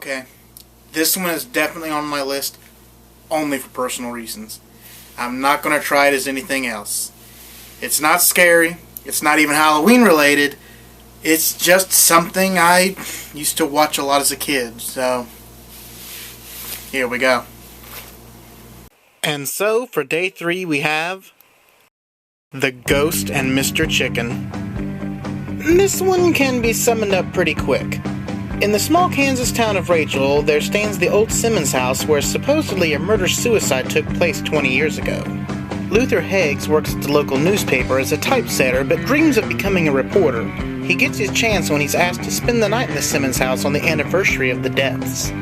Okay, this one is definitely on my list only for personal reasons. I'm not going to try it as anything else. It's not scary. It's not even Halloween related. It's just something I used to watch a lot as a kid, so here we go. And so, for day 3 we have The Ghost and Mr. Chicken. This one can be summed up pretty quick. In the small Kansas town of Rachel, there stands the old Simmons house where supposedly a murder-suicide took place 20 years ago. Luther Heggs works at the local newspaper as a typesetter, but dreams of becoming a reporter. He gets his chance when he's asked to spend the night in the Simmons house on the anniversary of the deaths.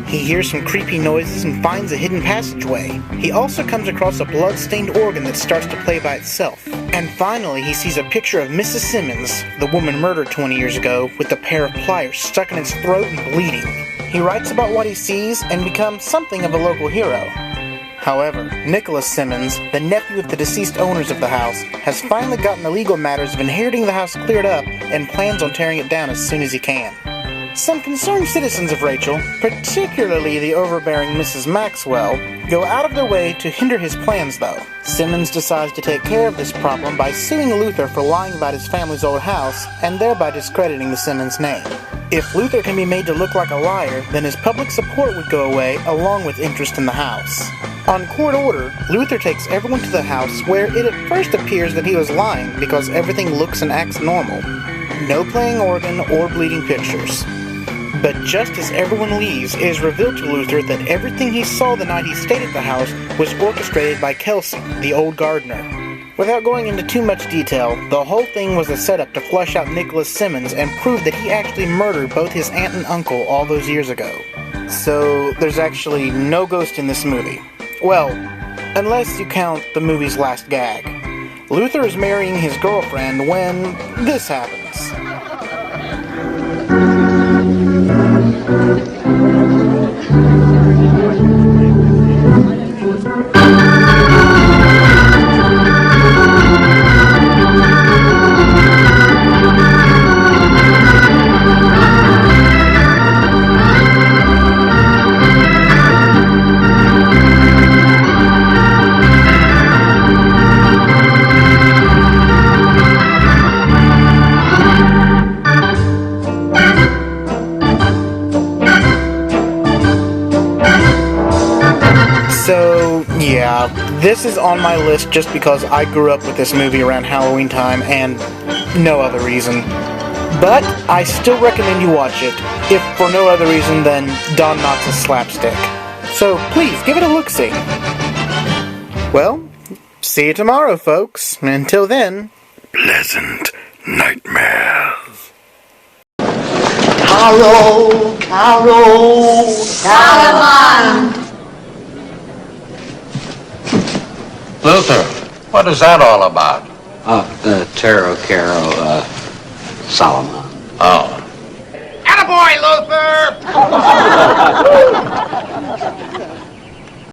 He hears some creepy noises and finds a hidden passageway. He also comes across a blood-stained organ that starts to play by itself. And finally, he sees a picture of Mrs. Simmons, the woman murdered 20 years ago, with a pair of pliers stuck in its throat and bleeding. He writes about what he sees and becomes something of a local hero. However, Nicholas Simmons, the nephew of the deceased owners of the house, has finally gotten the legal matters of inheriting the house cleared up and plans on tearing it down as soon as he can. Some concerned citizens of Rachel, particularly the overbearing Mrs. Maxwell, go out of their way to hinder his plans though. Simmons decides to take care of this problem by suing Luther for lying about his family's old house and thereby discrediting the Simmons name. If Luther can be made to look like a liar, then his public support would go away along with interest in the house. On court order, Luther takes everyone to the house where it at first appears that he was lying because everything looks and acts normal. No playing organ or bleeding pictures. But just as everyone leaves, it is revealed to Luther that everything he saw the night he stayed at the house was orchestrated by Kelsey, the old gardener. Without going into too much detail, the whole thing was a setup to flush out Nicholas Simmons and prove that he actually murdered both his aunt and uncle all those years ago. So, there's actually no ghost in this movie. Well, unless you count the movie's last gag. Luther is marrying his girlfriend when this happens. So, yeah, this is on my list just because I grew up with this movie around Halloween time and no other reason. But I still recommend you watch it, if for no other reason than Don Knotts' slapstick. So please, give it a look-see. Well, see you tomorrow, folks. Until then, pleasant nightmares. Carol, Carol, Caroline. Luther, what is that all about? The Tarot Carol, Solomon. Oh.